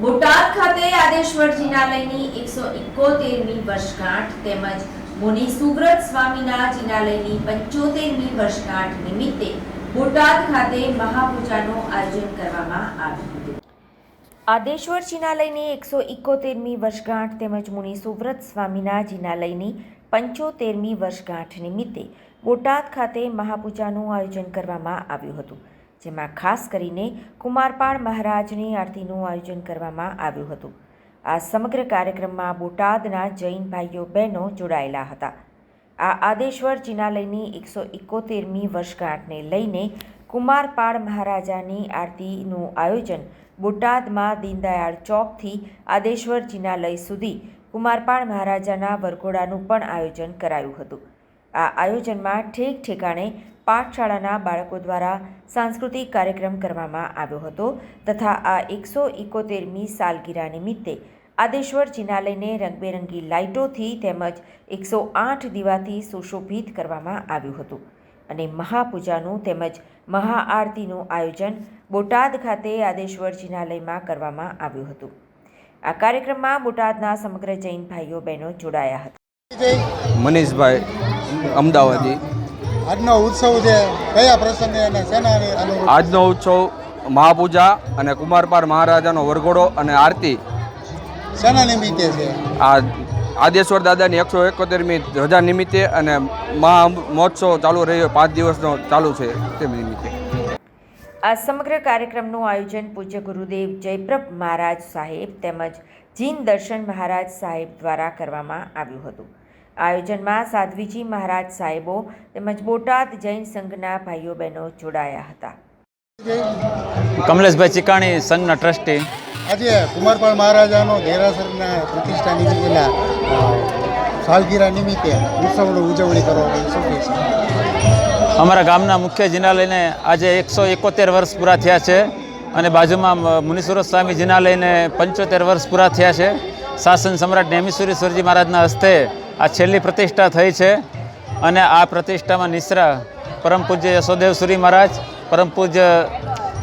બોટાદ ખાતે આદેશ્વર જિનાલયની 171મી વર્ષગાંઠ તેમજ મુનિ સુવ્રત સ્વામીના જિનાલયની 75મી વર્ષગાંઠ નિમિત્તે બોટાદ ખાતે મહાપૂજાનું આયોજન કરવામાં આવ્યું હતું। આદેશ્વર જિનાલયની 171મી વર્ષગાંઠ તેમજ મુનિ સુવ્રત સ્વામીના જિનાલયની 75મી વર્ષગાંઠ નિમિત્તે બોટાદ ખાતે મહાપૂજાનું આયોજન કરવામાં આવ્યું હતું, જેમાં ખાસ કરીને કુમારપાળ મહારાજની આરતીનું આયોજન કરવામાં આવ્યું હતું। આ સમગ્ર કાર્યક્રમમાં બોટાદના જૈન ભાઈઓ બહેનો જોડાયેલા હતા। આ આદેશ્વર જિનાલયની 171મી વર્ષગાંઠને લઈને કુમારપાળ મહારાજાની આરતીનું આયોજન બોટાદમાં દીનદયાળ ચોકથી આદેશ્વર જિનાલય સુધી કુમારપાળ મહારાજાના વરઘોડાનું પણ આયોજન કરાયું હતું। આ આયોજનમાં ઠેક ઠેકાણે પાઠશાળાના બાળકો દ્વારા સાંસ્કૃતિક કાર્યક્રમ કરવામાં આવ્યો હતો તથા આ 171મી સાલગીરા નિમિત્તે આદેશ્વર જિનાલયને રંગબેરંગી લાઇટોથી તેમજ 108 દીવાથી સુશોભિત કરવામાં આવ્યું હતું અને મહાપૂજાનું તેમજ મહાઆરતીનું આયોજન બોટાદ ખાતે આદેશ્વર જિનાલયમાં કરવામાં આવ્યું હતું। આ કાર્યક્રમમાં બોટાદના સમગ્ર જૈન ભાઈઓ બહેનો જોડાયા હતા। મનીષભાઈ અમદાવાદી। આજનો ઉત્સવ છે કયા પ્રસંગે અને શેનાને અનુરૂપ? આજનો ઉત્સવ મહાપૂજા અને કુમારપાળ મહારાજાનો વરઘોડો અને આરતી શેના નિમિત્તે છે? આ આદેશ્વર દાદાની 171મી રજા નિમિત્તે અને મહા મહોત્સવ ચાલુ રહ્યો 5 દિવસનો ચાલુ છે તે નિમિત્તે। આ સમગ્ર કાર્યક્રમનું આયોજન પૂજ્ય ગુરુદેવ જયપ્રભ મહારાજ સાહેબ તેમજ જીન દર્શન મહારાજ સાહેબ દ્વારા કરવામાં આવ્યું હતું। આયોજનમાં સાધ્વીજી મહારાજ સાહેબો તેમજ બોટાદ જૈન સંઘના ભાઈઓ બહેનો જોડાયા હતા। કમલેશભાઈ ચિકાણી સંઘના ટ્રસ્ટી। આજે કુમારપાળ મહારાજાનો દેરાસરના પ્રતિષ્ઠા નિમિત્તે સાલગીરા નિમિત્તે ઉત્સવની ઉજવણી કરવામાં શું કહેશો? અમારા ગામના મુખ્ય જિનાલયને આજે 171 વર્ષ પૂરા થયા છે અને બાજુમાં મુનિસુરત સ્વામી જિનાલયને 75 વર્ષ પૂરા થયા છે। શાસન સમ્રાટ નેમિશ્વરેશ્વરજી મહારાજના હસ્તે આ છેલ્લી પ્રતિષ્ઠા થઈ છે અને આ પ્રતિષ્ઠામાં નિશ્રા પરમ પૂજ્ય યશોદેવસુરી મહારાજ, પરમ પૂજ્ય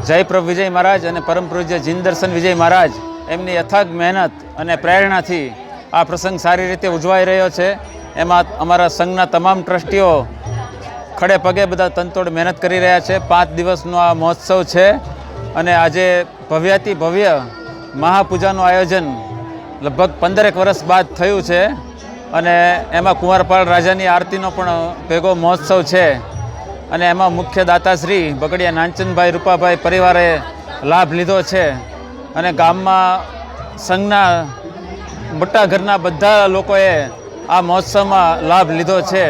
જયપ્રભ વિજય મહારાજ અને પરમ પૂજ્ય જીન દર્શન વિજય મહારાજ એમની અથાગ મહેનત અને પ્રેરણાથી આ પ્રસંગ સારી રીતે ઉજવાઈ રહ્યો છે। એમાં અમારા સંઘના તમામ ટ્રસ્ટીઓ ખડે પગે બધા તનતોડ મહેનત કરી રહ્યા છે। 5 દિવસનો આ મહોત્સવ છે અને આજે ભવ્યાતિ ભવ્ય મહાપૂજાનું આયોજન લગભગ 15 વર્ષ બાદ થયું છે અને એમાં કુંવરપાળ રાજાની આરતીનો પણ ભેગો મહોત્સવ છે અને એમાં મુખ્ય દાતાશ્રી બગડિયા નાનચંદભાઈ રૂપાભાઈ પરિવારે લાભ લીધો છે અને ગામમાં સંઘના મોટા ઘરના બધા લોકોએ આ મહોત્સવમાં લાભ લીધો છે।